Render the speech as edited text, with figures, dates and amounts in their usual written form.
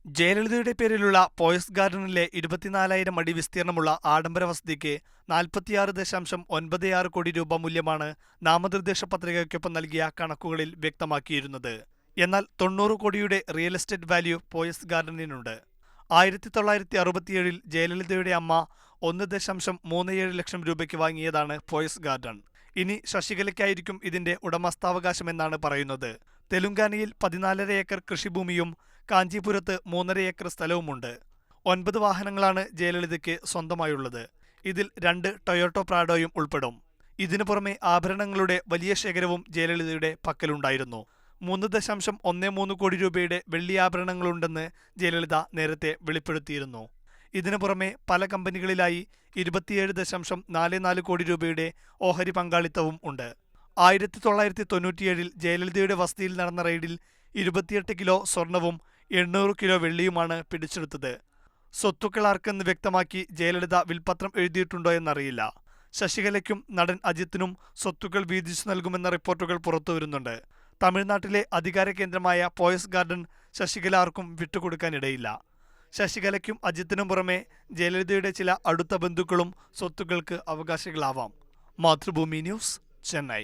ജയലളിതയുടെ പേരിലുള്ള പോയസ് ഗാർഡനിലെ 24,000 അടി വിസ്തീർണമുള്ള ആഡംബര വസതിക്ക് 46.96 കോടി രൂപ മൂല്യമാണ് നാമനിർദ്ദേശ പത്രികയ്ക്കൊപ്പം നൽകിയ കണക്കുകളിൽ വ്യക്തമാക്കിയിരുന്നത്. എന്നാൽ 90 കോടിയുടെ റിയൽ എസ്റ്റേറ്റ് വാല്യൂ പോയസ് ഗാർഡനിനുണ്ട്. 1967 ജയലളിതയുടെ അമ്മ 1.37 ലക്ഷം രൂപയ്ക്ക് വാങ്ങിയതാണ് പോയസ് ഗാർഡൻ. ഇനി ശശികലയ്ക്കായിരിക്കും ഇതിന്റെ ഉടമസ്ഥാവകാശമെന്നാണ് പറയുന്നത്. തെലുങ്കാനയിൽ 14.5 ഏക്കർ കൃഷിഭൂമിയും കാഞ്ചീപുരത്ത് 3.5 ഏക്കർ സ്ഥലവുമുണ്ട്. 9 വാഹനങ്ങളാണ് ജയലളിതയ്ക്ക് സ്വന്തമായുള്ളത്. ഇതിൽ 2 ടൊയോട്ടോ പ്രാഡോയും ഉൾപ്പെടും. ഇതിനു പുറമെ ആഭരണങ്ങളുടെ വലിയ ശേഖരവും ജയലളിതയുടെ പക്കലുണ്ടായിരുന്നു. 3.13 കോടി രൂപയുടെ വെള്ളി ആഭരണങ്ങളുണ്ടെന്ന് ജയലളിത നേരത്തെ വെളിപ്പെടുത്തിയിരുന്നു. ഇതിനു പുറമെ പല കമ്പനികളിലായി 27.44 കോടി രൂപയുടെ ഓഹരി പങ്കാളിത്തവും ഉണ്ട്. 1997 ജയലളിതയുടെ വസതിയിൽ നടന്ന റെയ്ഡിൽ 28 കിലോ സ്വർണവും 800 കിലോ വെള്ളിയുമാണ് പിടിച്ചെടുത്തത്. സ്വത്തുക്കൾ ആർക്കെന്ന് വ്യക്തമാക്കി ജയലളിത വിൽപത്രം എഴുതിയിട്ടുണ്ടോ എന്നറിയില്ല. ശശികലയ്ക്കും നടൻ അജിത്തിനും സ്വത്തുക്കൾ വീതിച്ചു നൽകുമെന്ന റിപ്പോർട്ടുകൾ പുറത്തുവരുന്നുണ്ട്. തമിഴ്നാട്ടിലെ അധികാര കേന്ദ്രമായ പോയസ് ഗാർഡൻ ശശികല ആർക്കും വിട്ടുകൊടുക്കാനിടയില്ല. ശശികലയ്ക്കും അജിത്തിനും പുറമെ ജയലളിതയുടെ ചില അടുത്ത ബന്ധുക്കളും സ്വത്തുക്കൾക്ക് അവകാശികളാവാം. മാതൃഭൂമി ന്യൂസ്, ചെന്നൈ.